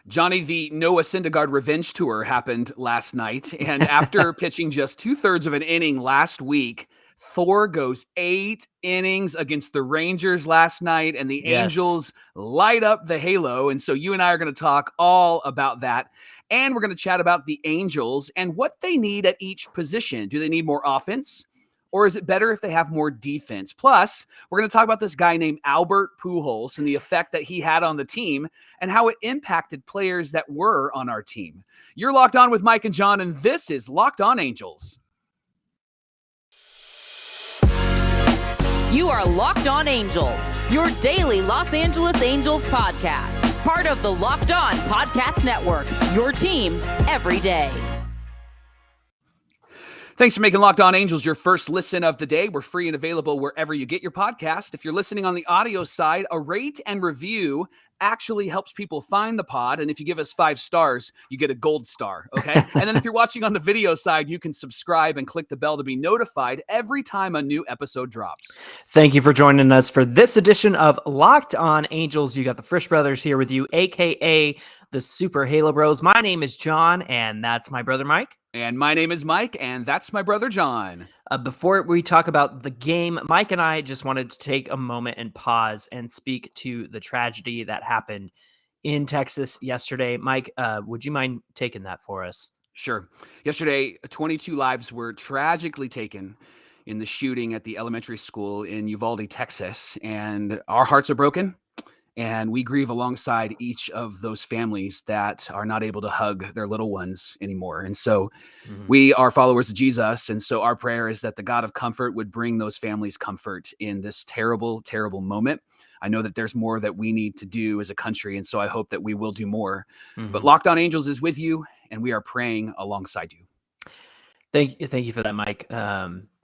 Johnny, the Noah Syndergaard revenge tour happened last night, and after pitching just 2/3 of an inning last week, Thor goes 8 innings against the Rangers last night, and the Angels light up the halo. And so you and I are going to talk all about that, and we're going to chat about the Angels and what they need at each position. Do they need more offense? Or is it better if they have more defense? Plus, we're going to talk about this guy named Albert Pujols and the effect that he had on the team and how it impacted players that were on our team. You're Locked On with Mike and John, and this is Locked On Angels. You are Locked On Angels, your daily Los Angeles Angels podcast. Part of the Locked On Podcast Network, your team every day. Thanks for making Locked On Angels your first listen of the day. We're free and available wherever you get your podcast. If you're listening on the audio side, a rate and review actually helps people find the pod. And if you give us 5 stars, you get a gold star, okay? And then if you're watching on the video side, you can subscribe and click the bell to be notified every time a new episode drops. Thank you for joining us for this edition of Locked On Angels. You got the Frisch Brothers here with you, a.k.a. the Super Halo Bros. My name is John, and that's my brother Mike. And my name is Mike, and that's my brother John. Before we talk about the game, Mike and I just wanted to take a moment and pause and speak to the tragedy that happened in Texas yesterday. Mike, would you mind taking that for us? Sure. Yesterday, 22 lives were tragically taken in the shooting at the elementary school in Uvalde, Texas, and our hearts are broken. And we grieve alongside each of those families that are not able to hug their little ones anymore. And so we are followers of Jesus. And so our prayer is that the God of comfort would bring those families comfort in this terrible, terrible moment. I know that there's more that we need to do as a country. And so I hope that we will do more. But Locked On Angels is with you, and we are praying alongside you. Thank you for that, Mike.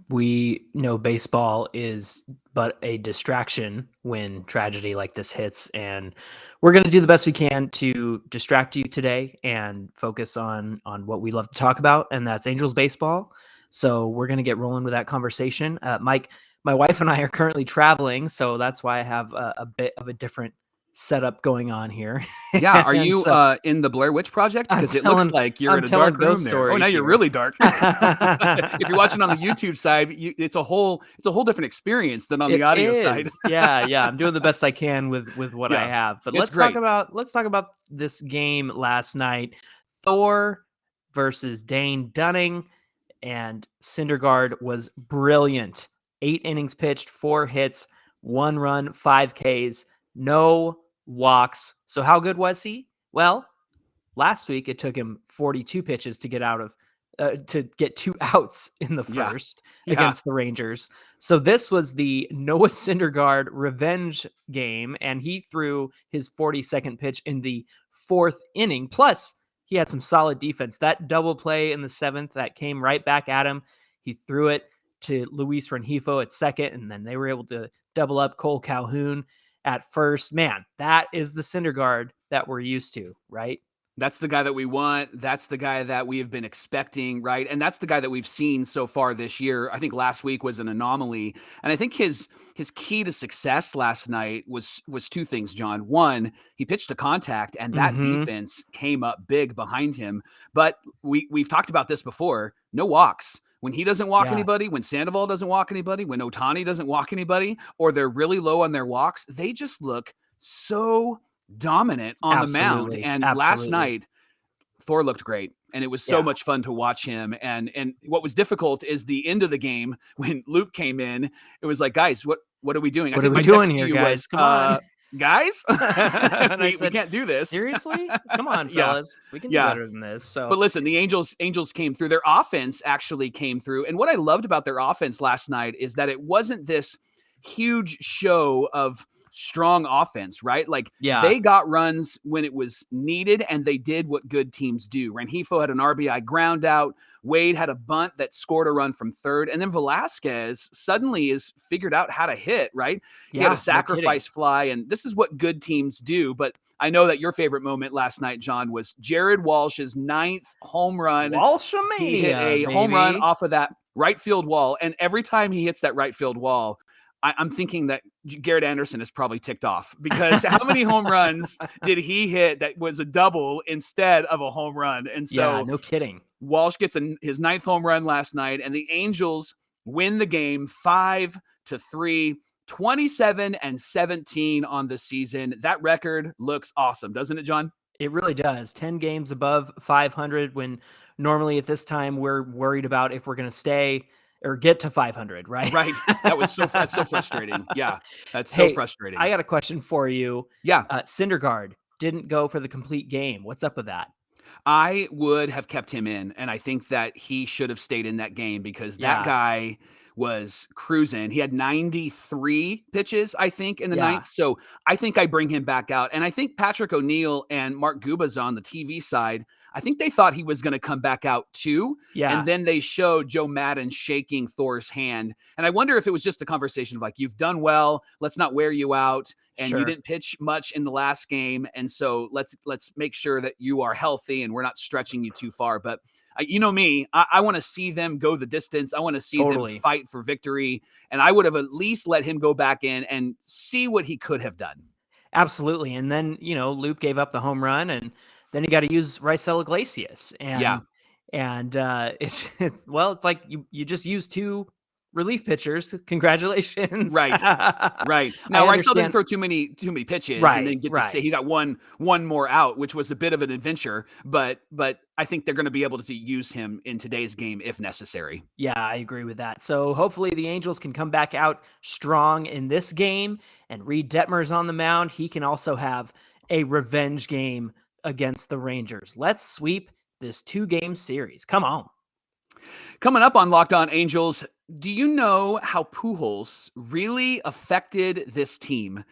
We know baseball is but a distraction when tragedy like this hits, and we're going to do the best we can to distract you today and focus on what we love to talk about, and that's Angels baseball. So we're going to get rolling with that conversation. Mike, my wife and I are currently traveling, so that's why I have a bit of a different setup going on here. Yeah, are you in the Blair Witch Project? Because it looks like you're in a dark room there. Oh, now you're really dark. If you're watching on the YouTube side, it's a whole different experience than on the audio side. Yeah, I'm doing the best I can with what I have. But let's talk about this game last night. Thor versus Dane Dunning, and Syndergaard was brilliant. 8 innings pitched, 4 hits, 1 run, 5 Ks, no walks. So how good was he? Well, last week it took him 42 pitches to get out of to get 2 outs in the first against the Rangers. So this was the Noah Syndergaard revenge game, and he threw his 42nd pitch in the 4th inning. Plus, he had some solid defense. That double play in the 7th that came right back at him, he threw it to Luis Rengifo at second, and then they were able to double up Cole Calhoun at first. Man, that is the Syndergaard that we're used to, right? That's the guy that we want. That's the guy that we have been expecting, right? And that's the guy that we've seen so far this year. I think last week was an anomaly. And I think his key to success last night was 2 things, John. One, he pitched to contact, and that defense came up big behind him. But we've talked about this before. No walks. When he doesn't walk anybody, when Sandoval doesn't walk anybody, when Ohtani doesn't walk anybody, or they're really low on their walks, they just look so dominant on the mound. And last night, Thor looked great, and it was so much fun to watch him. And what was difficult is the end of the game when Luke came in. It was like, guys, what are we doing? What are we doing here, guys? Come on. Guys, we can't do this. Seriously? Come on, fellas. We can do better than this. So, but listen, the Angels came through. Their offense actually came through. And what I loved about their offense last night is that it wasn't this huge show of strong offense, right? Like they got runs when it was needed, and they did what good teams do. Rengifo had an RBI ground out. Wade had a bunt that scored a run from third. And then Velasquez suddenly is figured out how to hit, right? He had a sacrifice fly, and this is what good teams do. But I know that your favorite moment last night, John, was Jared Walsh's 9th home run. Walshamania, he hit a home run off of that right field wall. And every time he hits that right field wall, I'm thinking that Garrett Anderson is probably ticked off because how many home runs did he hit that was a double instead of a home run? And so no kidding. Walsh gets his 9th home run last night, and the Angels win the game 5-3, 27-17 on the season. That record looks awesome, doesn't it, John? It really does. 10 games above 500 when normally at this time we're worried about if we're going to stay or get to 500, right? Right. That's so frustrating. Yeah, that's so frustrating. I got a question for you. Yeah. Syndergaard didn't go for the complete game. What's up with that? I would have kept him in, and I think that he should have stayed in that game because that guy was cruising. He had 93 pitches, I think, in the 9th. So I think I bring him back out. And I think Patrick O'Neill and Mark Gubas on the TV side, I think they thought he was going to come back out too. Yeah. And then they showed Joe Madden shaking Thor's hand. And I wonder if it was just a conversation of like, you've done well, let's not wear you out. And you didn't pitch much in the last game. And so let's make sure that you are healthy and we're not stretching you too far. But you know me, I want to see them go the distance. I want to see them fight for victory. And I would have at least let him go back in and see what he could have done. Absolutely. And then, Loop gave up the home run, and then he got to use Raisel Iglesias. And it's like you just used 2 relief pitchers. Congratulations. Right. Now, Raisel didn't throw too many pitches and then get to say he got one more out, which was a bit of an adventure, but I think they're going to be able to use him in today's game if necessary. Yeah, I agree with that. So hopefully the Angels can come back out strong in this game, and Reed Detmer's on the mound. He can also have a revenge game against the Rangers. Let's sweep this 2-game series. Come on. Coming up on Locked On Angels, do you know how Pujols really affected this team?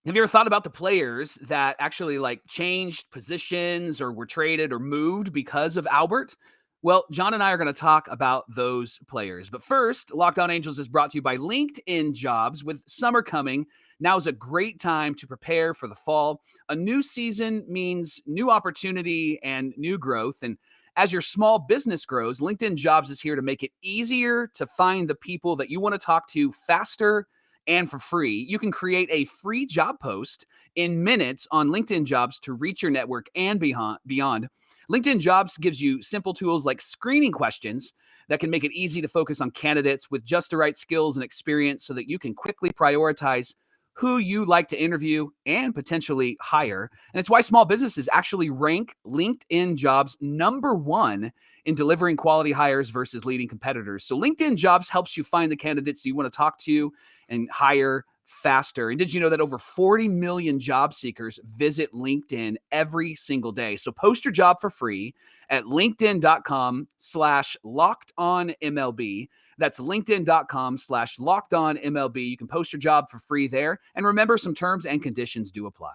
Have you ever thought about the players that actually changed positions or were traded or moved because of Albert? Well, John and I are going to talk about those players. But first, Locked On Angels is brought to you by LinkedIn Jobs. With summer coming, now is a great time to prepare for the fall. A new season means new opportunity and new growth. And as your small business grows, LinkedIn Jobs is here to make it easier to find the people that you want to talk to faster and for free. You can create a free job post in minutes on LinkedIn Jobs to reach your network and beyond. LinkedIn Jobs gives you simple tools like screening questions that can make it easy to focus on candidates with just the right skills and experience so that you can quickly prioritize who you like to interview and potentially hire. And it's why small businesses actually rank LinkedIn Jobs #1 in delivering quality hires versus leading competitors. So LinkedIn Jobs helps you find the candidates you want to talk to and hire faster. And did you know that over 40 million job seekers visit LinkedIn every single day? So post your job for free at linkedin.com/lockedonmlb. That's linkedin.com/lockedonmlb. You can post your job for free there. And remember, some terms and conditions do apply.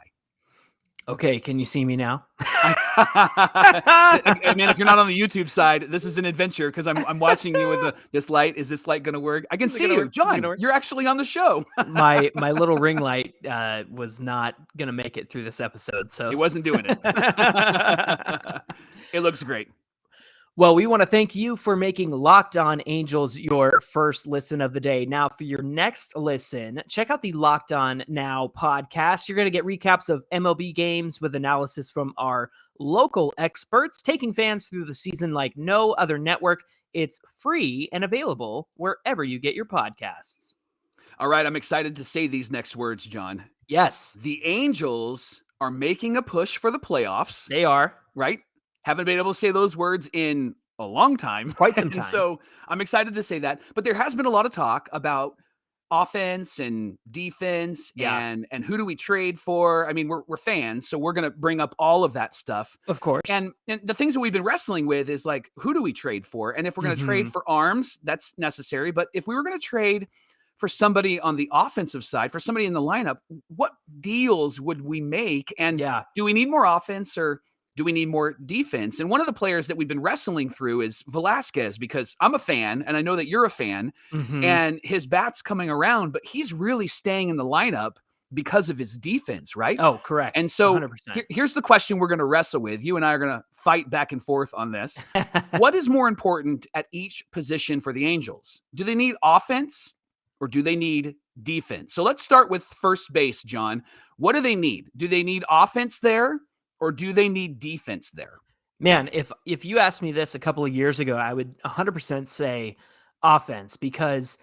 Okay, can you see me now? Man, if you're not on the YouTube side, this is an adventure because I'm watching you with this light. Is this light going to work? I can see you, John. You're actually on the show. my little ring light was not going to make it through this episode, so it wasn't doing it. It looks great. Well, we want to thank you for making Locked On Angels your first listen of the day. Now, for your next listen, check out the Locked On Now podcast. You're going to get recaps of MLB games with analysis from our local experts, taking fans through the season like no other network. It's free and available wherever you get your podcasts. All right, I'm excited to say these next words, John. Yes. The Angels are making a push for the playoffs. They are. Right? Haven't been able to say those words in a long time. Quite some time. So I'm excited to say that. But there has been a lot of talk about offense and defense and who do we trade for? I mean, we're fans, so we're going to bring up all of that stuff. Of course. And the things that we've been wrestling with is like, who do we trade for? And if we're going to trade for arms, that's necessary. But if we were going to trade for somebody on the offensive side, for somebody in the lineup, what deals would we make? And do we need more offense or do we need more defense? And one of the players that we've been wrestling through is Velasquez, because I'm a fan and I know that you're a fan and his bat's coming around, but he's really staying in the lineup because of his defense, right? Oh, correct. And so here's the question we're going to wrestle with. You and I are going to fight back and forth on this. What is more important at each position for the Angels? Do they need offense or do they need defense? So let's start with first base, John. What do they need? Do they need offense there, or do they need defense there? Man, if you asked me this a couple of years ago, I would 100% say offense, because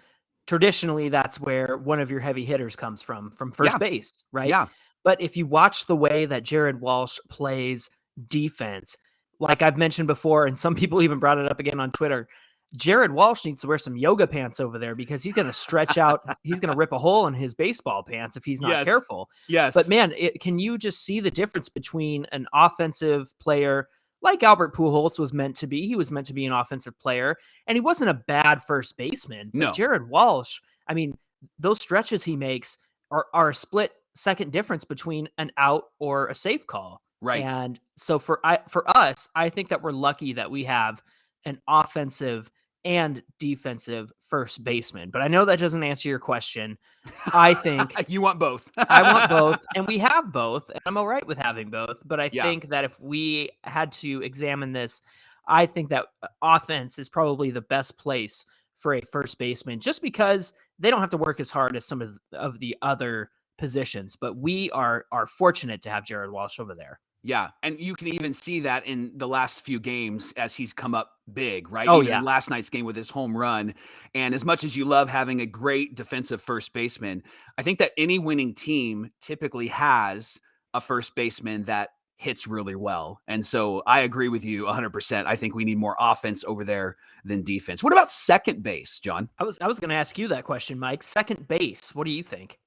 traditionally that's where one of your heavy hitters comes from first base, right? Yeah. But if you watch the way that Jared Walsh plays defense, like I've mentioned before, and some people even brought it up again on Twitter, Jared Walsh needs to wear some yoga pants over there, because he's going to stretch out. He's going to rip a hole in his baseball pants if he's not careful. Yes. But man, can you just see the difference between an offensive player like Albert Pujols was meant to be? He was meant to be an offensive player, and he wasn't a bad first baseman. No. But Jared Walsh, I mean, those stretches he makes are a split second difference between an out or a safe call. Right. And so for us, I think that we're lucky that we have an offensive and defensive first baseman. But I know that doesn't answer your question. I think you want both. I want both, and we have both, and I'm all right with having both. But I think that if we had to examine this, I think that offense is probably the best place for a first baseman, just because they don't have to work as hard as some of the other positions. But we are fortunate to have Jared Walsh over there. Yeah, and you can even see that in the last few games as he's come up big, right? Oh, even in last night's game with his home run. And as much as you love having a great defensive first baseman, I think that any winning team typically has a first baseman that hits really well. And so I agree with you 100%. I think we need more offense over there than defense. What about second base, John? I was going to ask you that question, Mike. Second base, what do you think?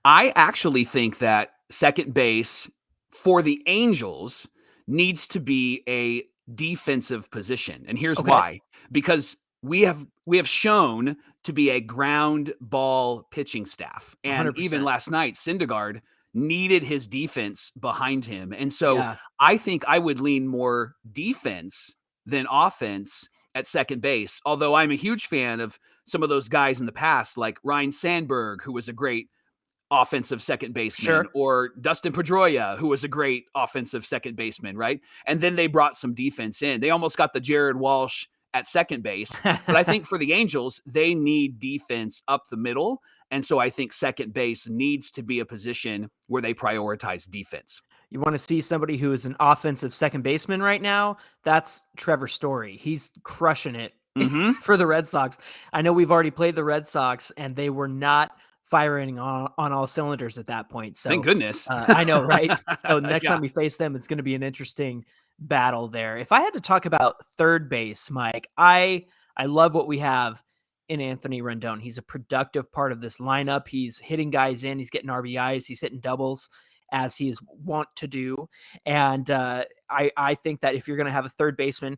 I actually think that second base for the Angels needs to be a defensive position. And here's why. Because we have shown to be a ground ball pitching staff. And 100%. Even last night, Syndergaard needed his defense behind him. And so I think I would lean more defense than offense at second base. Although I'm a huge fan of some of those guys in the past, like Ryan Sandberg, who was a great offensive second baseman, or Dustin Pedroia, who was a great offensive second baseman, right? And then they brought some defense in. They almost got the Jared Walsh at second base. But I think for the Angels, they need defense up the middle. And so I think second base needs to be a position where they prioritize defense. You want to see somebody who is an offensive second baseman right now? That's Trevor Story. He's crushing it for the Red Sox. I know we've already played the Red Sox, and they were not firing on all cylinders at that point. So thank goodness. I know, right? So next time we face them, it's going to be an interesting battle there. If I had to talk about third base, Mike, I love what we have in Anthony Rendon. He's a productive part of this lineup. He's hitting guys in. He's getting RBIs. He's hitting doubles, as he is wont to do. And I think that if you're going to have a third baseman,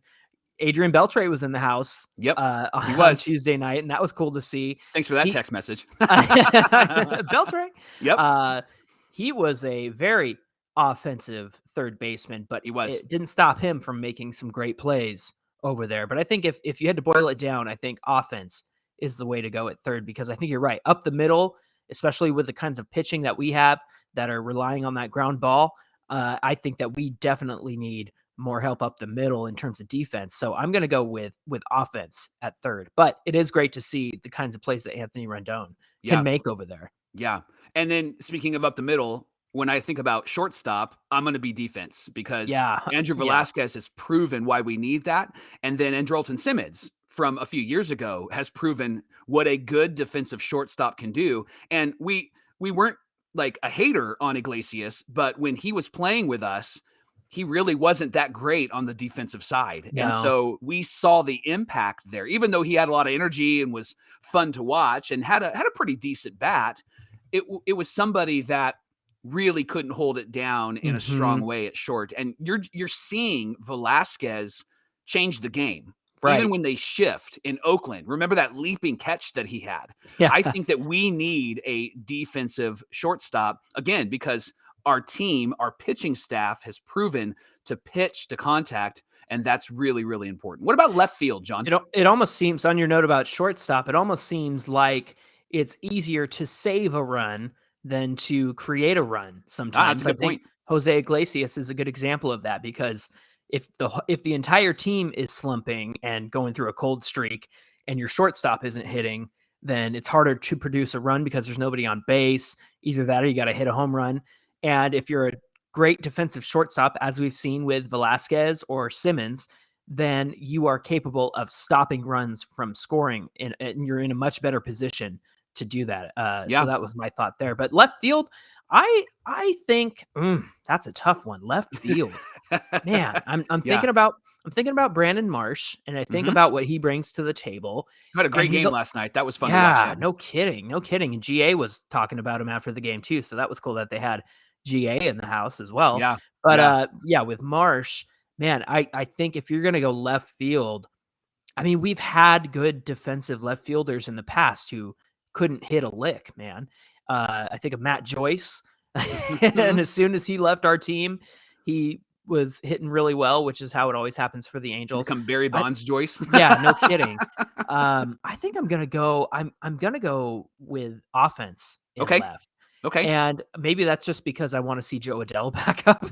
Adrian Beltre was in the house on Tuesday night, and that was cool to see. Thanks for that text message. Beltre? Yep. He was a very offensive third baseman, but it didn't stop him from making some great plays over there. But I think if you had to boil it down, I think offense is the way to go at third, because I think you're right. Up the middle, especially with the kinds of pitching that we have that are relying on that ground ball, I think that we definitely need more help up the middle in terms of defense. So I'm going to go with offense at third. But it is great to see the kinds of plays that Anthony Rendon can make over there. Yeah. And then speaking of up the middle, when I think about shortstop, I'm going to be defense, because Andrew Velasquez has proven why we need that. And then Andrelton Simmons from a few years ago has proven what a good defensive shortstop can do. And we weren't like a hater on Iglesias, but when he was playing with us, he really wasn't that great on the defensive side. No. And so we saw the impact there, even though he had a lot of energy and was fun to watch and had a pretty decent bat. It was somebody that really couldn't hold it down in a strong way at short. And you're seeing Velasquez change the game. Right. Even when they shift in Oakland, remember that leaping catch that he had? Yeah. I think that we need a defensive shortstop, again, because our team, our pitching staff has proven to pitch to contact, and that's really, really important. What about left field, John? It almost seems, on your note about shortstop, it almost seems like it's easier to save a run than to create a run sometimes. That's a good point. Jose Iglesias is a good example of that, because if the entire team is slumping and going through a cold streak and your shortstop isn't hitting, then it's harder to produce a run because there's nobody on base. Either that or you got to hit a home run. And if you're a great defensive shortstop, as we've seen with Velasquez or Simmons, then you are capable of stopping runs from scoring, and you're in a much better position to do that. So that was my thought there. But left field, I think that's a tough one. Left field, man. I'm thinking about Brandon Marsh, and I think about what he brings to the table. He had a great game last night. That was fun to watch. Yeah, no kidding. And GA was talking about him after the game too, so that was cool that they had GA in the house as well. Yeah, but with Marsh, man, I think if you're gonna go left field, I mean, we've had good defensive left fielders in the past who couldn't hit a lick, man. I think of Matt Joyce, and as soon as he left our team, he was hitting really well, which is how it always happens for the Angels. Become Barry Bonds Joyce. Yeah, no kidding. I think I'm gonna go. I'm gonna go with offense in left. Okay. And maybe that's just because I want to see Joe Adele back up.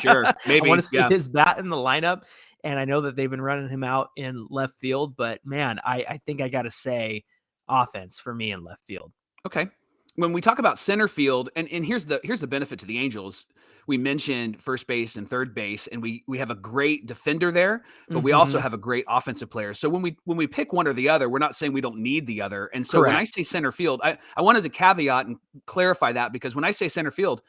Sure. Maybe. I want to see his bat in the lineup. And I know that they've been running him out in left field, but man, I think I got to say offense for me in left field. Okay. When we talk about center field, and here's the benefit to the Angels. We mentioned first base and third base, and we have a great defender there, but we also have a great offensive player. So when we pick one or the other, we're not saying we don't need the other. And so when I say center field, I wanted to caveat and clarify that, because when I say center field,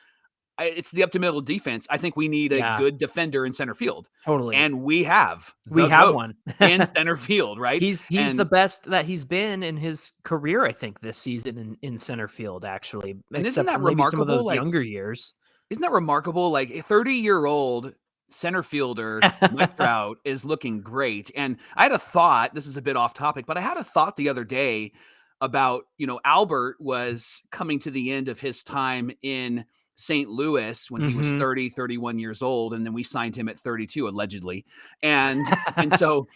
it's the up to middle defense. I think we need a good defender in center field. Totally. And we have one in center field, right? He's the best that he's been in his career, I think, this season in center field, actually. And isn't that remarkable? Some of those younger years. Isn't that remarkable? Like a 30-year-old center fielder, Mike Trout, is looking great. And I had a thought, this is a bit off topic, but I had a thought the other day about, Albert was coming to the end of his time in St. Louis when he was 31 years old. And then we signed him at 32, allegedly. And so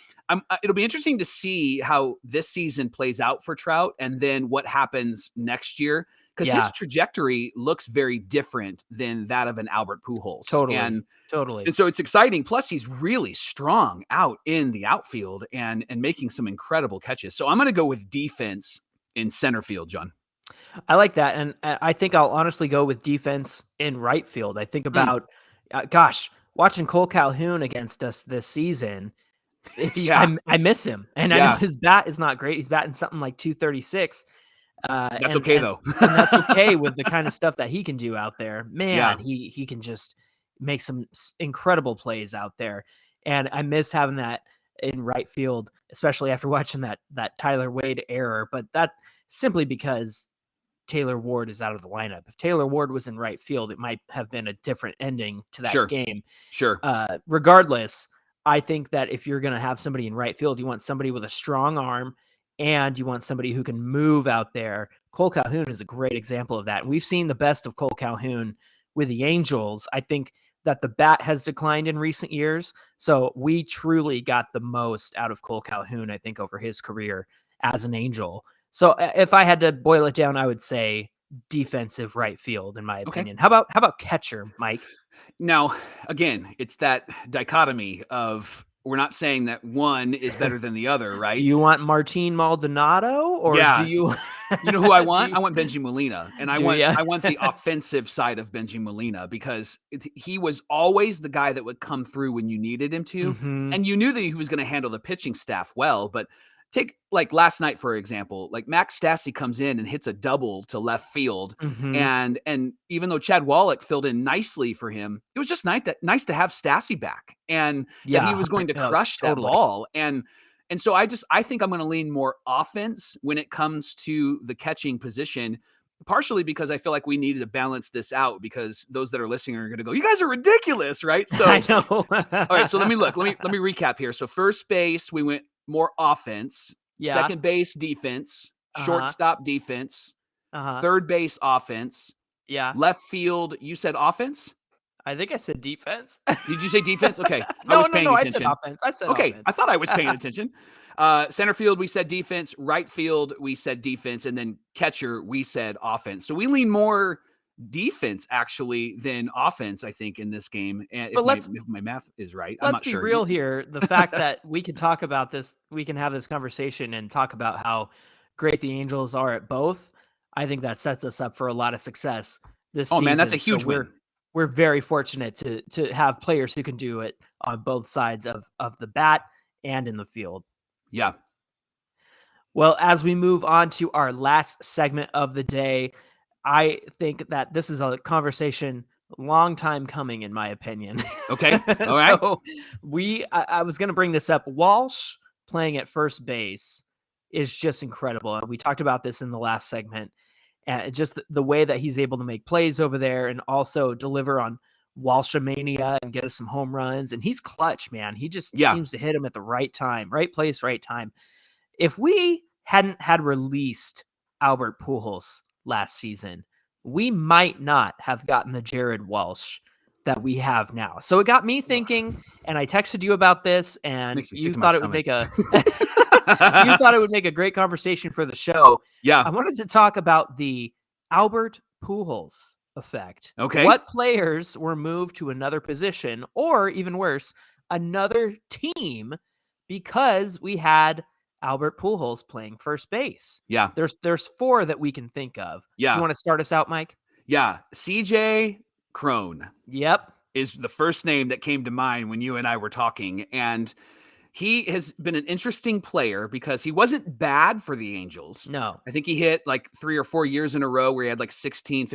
it'll be interesting to see how this season plays out for Trout and then what happens next year. Because his trajectory looks very different than that of an Albert Pujols. Totally. And so it's exciting. Plus, he's really strong out in the outfield and making some incredible catches. So I'm going to go with defense in center field, John. I like that. And I think I'll honestly go with defense in right field. I think about, watching Cole Calhoun against us this season. I miss him. And I know his bat is not great. He's batting something like 236. That's okay, though. And that's okay with the kind of stuff that he can do out there. Man, he can just make some incredible plays out there. And I miss having that in right field, especially after watching that Tyler Wade error. But that simply because Taylor Ward is out of the lineup. If Taylor Ward was in right field, it might have been a different ending to that game. Sure. Regardless, I think that if you're going to have somebody in right field, you want somebody with a strong arm and you want somebody who can move out there. Cole Calhoun is a great example of that. We've seen the best of Cole Calhoun with the Angels. I think that the bat has declined in recent years. So we truly got the most out of Cole Calhoun, I think, over his career as an Angel. So if I had to boil it down, I would say defensive right field, in my opinion. How about catcher, Mike? Now, again, it's that dichotomy of we're not saying that one is better than the other, right? Do you want Martin Maldonado or do you You know who I want? I want Benji Molina. And I want the offensive side of Benji Molina because he was always the guy that would come through when you needed him to. And you knew that he was going to handle the pitching staff well, but take like last night, for example, like Max Stassi comes in and hits a double to left field. And even though Chad Wallach filled in nicely for him, it was just nice to have Stassi back and that he was going to crush that ball. And so I think I'm going to lean more offense when it comes to the catching position, partially because I feel like we needed to balance this out because those that are listening are going to go, you guys are ridiculous, right? So I know. All right, so let me recap here. So first base, we went more offense, second base defense, shortstop defense, third base offense, left field. You said offense? I think I said defense. Did you say defense? Okay. No, I said offense. Okay, offense. I thought I was paying attention. Center field, we said defense. Right field, we said defense. And then catcher, we said offense. So we lean more defense actually than offense, I think, in this game. And if my math is right, I'm not sure. Let's be real here. The fact that we can talk about this, we can have this conversation and talk about how great the Angels are at both, I think that sets us up for a lot of success this season. Man, that's a huge win. We're very fortunate to have players who can do it on both sides of the bat and in the field. Yeah. Well, as we move on to our last segment of the day, I think that this is a conversation long time coming, in my opinion. Okay. All right. So I was going to bring this up. Walsh playing at first base is just incredible. And we talked about this in the last segment. And just the way that he's able to make plays over there and also deliver on Walshamania and get us some home runs. And he's clutch, man. He just seems to hit him at the right time, right place, right time. If we hadn't had released Albert Pujols last season, we might not have gotten the Jared Walsh that we have now. So it got me thinking, and I texted you about this, and you thought it would make a you thought it would make a great conversation for the show. Yeah. I wanted to talk about the Albert Pujols effect. Okay. What players were moved to another position, or even worse, another team, because we had Albert Pujols playing first base? Yeah. There's 4 that we can think of. Yeah. Do you want to start us out, Mike? Yeah. CJ Cron. Yep. Is the first name that came to mind when you and I were talking. And he has been an interesting player because he wasn't bad for the Angels. No. I think he hit like 3 or 4 years in a row where he had like 16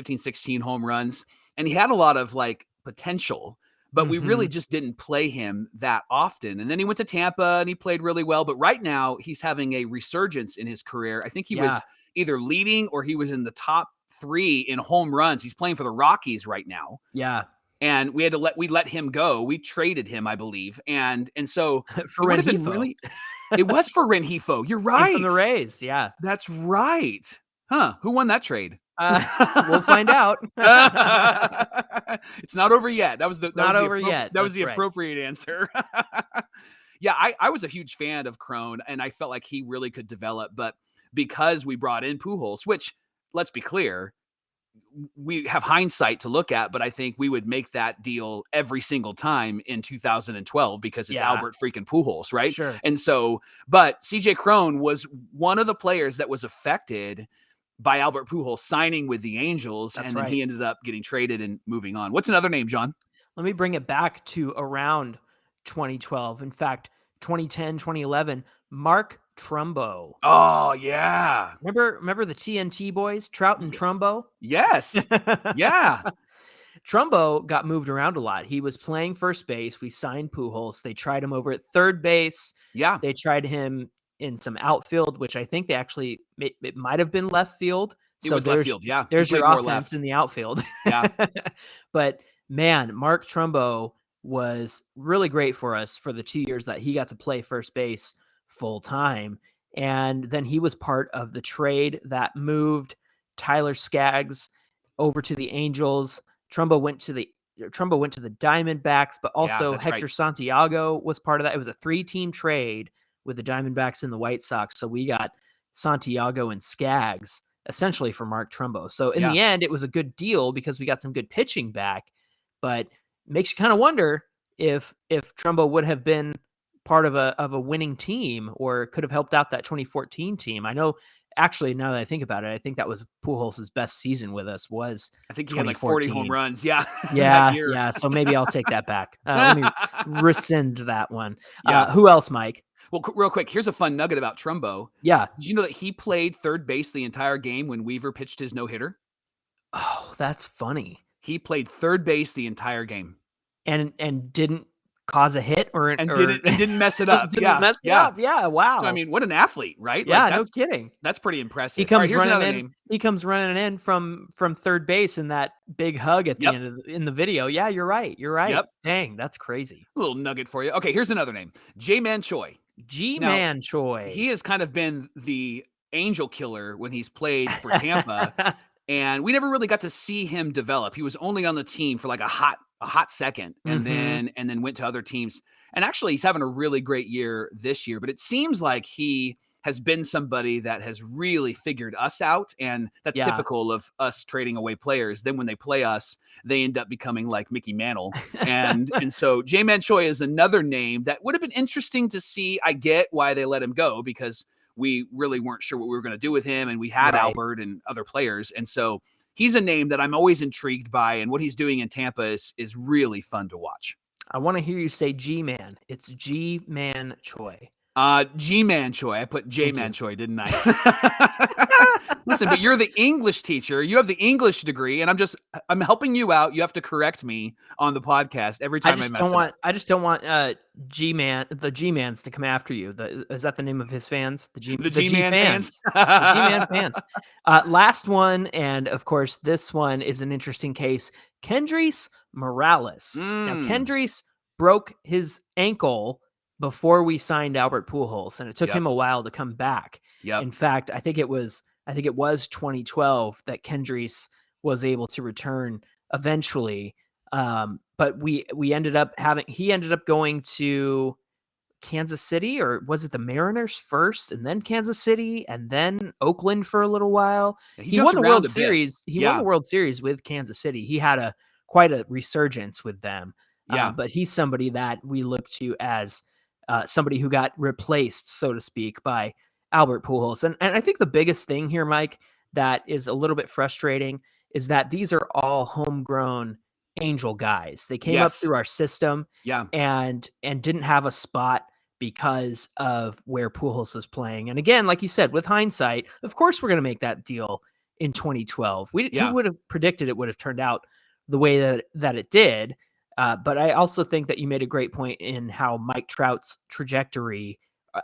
home runs. And he had a lot of like potential, but we really just didn't play him that often. And then he went to Tampa and he played really well. But right now he's having a resurgence in his career. I think he was either leading or he was in the top 3 in home runs. He's playing for the Rockies right now. Yeah. And we let him go. We traded him, I believe. And so for Renhefo. Really, it was for Renhefo. You're right. And from the Rays. Yeah. That's right. Huh. Who won that trade? We'll find out. It's not over yet. That was the right. appropriate answer. Yeah, I was a huge fan of Cron, and I felt like he really could develop. But because we brought in Pujols, which, let's be clear, we have hindsight to look at, but I think we would make that deal every single time in 2012 because it's Albert freaking Pujols, right? Sure. And so, but CJ Cron was one of the players that was affected by Albert Pujols signing with the Angels. That's and then right. He ended up getting traded and moving on. What's another name, John? Let me bring it back to around 2012. In fact, 2010, 2011, Mark Trumbo. Oh, yeah. Remember the TNT boys, Trout and Trumbo? Yes. Yeah. Trumbo got moved around a lot. He was playing first base. We signed Pujols. They tried him over at third base. Yeah. They tried him in some outfield, which I think it might have been left field. So there's left field. Yeah. There's your offense in the outfield. Yeah. But man, Mark Trumbo was really great for us for the 2 years that he got to play first base full time. And then he was part of the trade that moved Tyler Skaggs over to the Angels. Trumbo went to the Diamondbacks, but also Hector Santiago was part of that. It was a 3-team trade with the Diamondbacks and the White Sox. So we got Santiago and Skaggs essentially for Mark Trumbo. So in the end, it was a good deal because we got some good pitching back, but makes you kind of wonder if Trumbo would have been part of a winning team or could have helped out that 2014 team. I know, actually, now that I think about it, I think that was Pujols' best season with us was I think he had like 40 home runs. Yeah. Yeah. So maybe I'll take that back. Let me rescind that one. Yeah. Who else, Mike? Well, real quick, here's a fun nugget about Trumbo. Yeah. Did you know that he played third base the entire game when Weaver pitched his no-hitter? Oh, that's funny. He played third base the entire game. And didn't cause a hit didn't mess it up. Mess it up. Yeah. Wow. So, I mean, what an athlete, right? Yeah, no kidding. That's pretty impressive. He comes running in from third base in that big hug at the end in the video. Yeah, you're right. Yep. Dang, that's crazy. A little nugget for you. Okay, here's another name. J-Man Choi. G-Man Choi. He has kind of been the angel killer when he's played for Tampa. And we never really got to see him develop. He was only on the team for like a hot second and then went to other teams. And actually he's having a really great year this year, but it seems like he has been somebody that has really figured us out. And that's typical of us trading away players. Then when they play us, they end up becoming like Mickey Mantle. And so J-Man Choi is another name that would have been interesting to see. I get why they let him go because we really weren't sure what we were going to do with him. And we had Albert and other players. And so he's a name that I'm always intrigued by. And what he's doing in Tampa is really fun to watch. I want to hear you say G-Man. It's G-Man Choi. G-Man Choi. I put J-Man Choi, didn't I? Listen, but you're the English teacher. You have the English degree, and I'm helping you out. You have to correct me on the podcast every time I mess up. I just don't want G-Man, the G-Mans to come after you. Is that the name of his fans? The G-Man fans. The G-Man fans. Last one, and of course, this one is an interesting case. Kendrys Morales. Now, Kendrys broke his ankle before we signed Albert Pujols, and it took him a while to come back. In fact, I think it was 2012 that Kendrys was able to return eventually. But he ended up going to Kansas City, or was it the Mariners first and then Kansas City and then Oakland for a little while? He won the World Series. He won the World Series with Kansas City. He had quite a resurgence with them. But he's somebody that we look to as somebody who got replaced, so to speak, by Albert Pujols. And I think the biggest thing here, Mike, that is a little bit frustrating is that these are all homegrown Angel guys. They came up through our system and didn't have a spot because of where Pujols was playing. And again, like you said, with hindsight, of course, we're going to make that deal in 2012. Who would have predicted it would have turned out the way that it did? But I also think that you made a great point in how Mike Trout's trajectory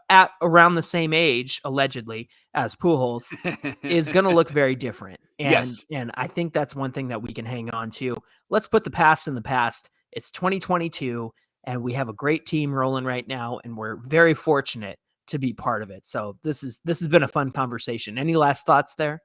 at around the same age, allegedly, as Pujols is going to look very different. And I think that's one thing that we can hang on to. Let's put the past in the past. It's 2022, and we have a great team rolling right now, and we're very fortunate to be part of it. So this has been a fun conversation. Any last thoughts there?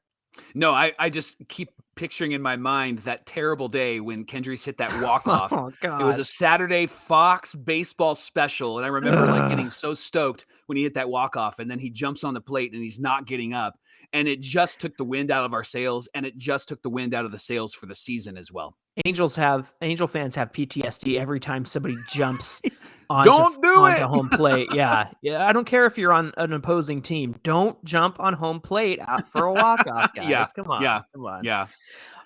No, I just keep picturing in my mind that terrible day when Kendrys hit that walk-off. It was a Saturday Fox baseball special, and I remember getting so stoked when he hit that walk-off, and then he jumps on the plate and he's not getting up, and it just took the wind out of our sails, and it just took the wind out of the sails for the season as well. Angel fans have PTSD every time somebody jumps onto home plate. Yeah. I don't care if you're on an opposing team. Don't jump on home plate out for a walk-off, guys. Come on. Yeah.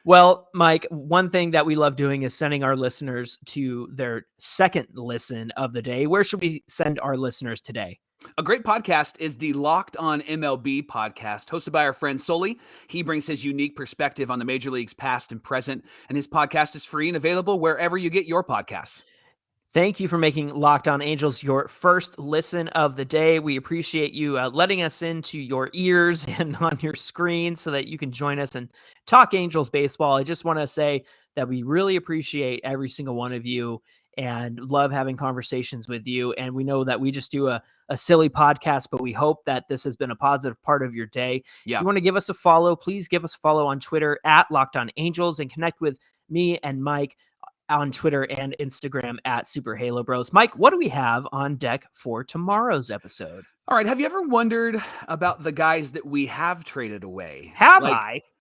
Well, Mike, one thing that we love doing is sending our listeners to their second listen of the day. Where should we send our listeners today? A great podcast is the Locked On MLB podcast, hosted by our friend Sully. He brings his unique perspective on the major leagues past and present, and his podcast is free and available wherever you get your podcasts. Thank you for making Locked On Angels your first listen of the day. We appreciate you letting us into your ears and on your screen so that you can join us and talk Angels baseball. I just want to say that we really appreciate every single one of you and love having conversations with you. And we know that we just do a silly podcast, but we hope that this has been a positive part of your day. Yeah. If you want to give us a follow, please give us a follow on Twitter at Locked On Angels and connect with me and Mike on Twitter and Instagram at Super Halo Bros. Mike, what do we have on deck for tomorrow's episode? All right. Have you ever wondered about the guys that we have traded away?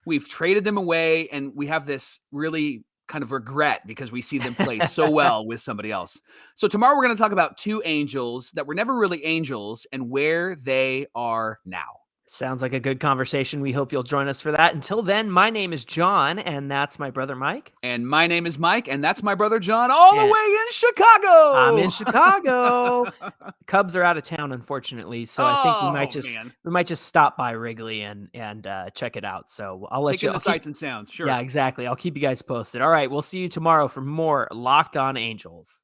We've traded them away, and we have this really kind of regret because we see them play so well with somebody else. So tomorrow we're going to talk about two Angels that were never really Angels and where they are now. Sounds like a good conversation. We hope you'll join us for that. Until then, my name is John, and that's my brother Mike. And my name is Mike, and that's my brother John, all the way in Chicago. I'm in Chicago. Cubs are out of town, unfortunately, so I think we might just stop by Wrigley and check it out. So I'll let you. The sights and sounds, sure. Yeah, exactly. I'll keep you guys posted. All right, we'll see you tomorrow for more Locked On Angels.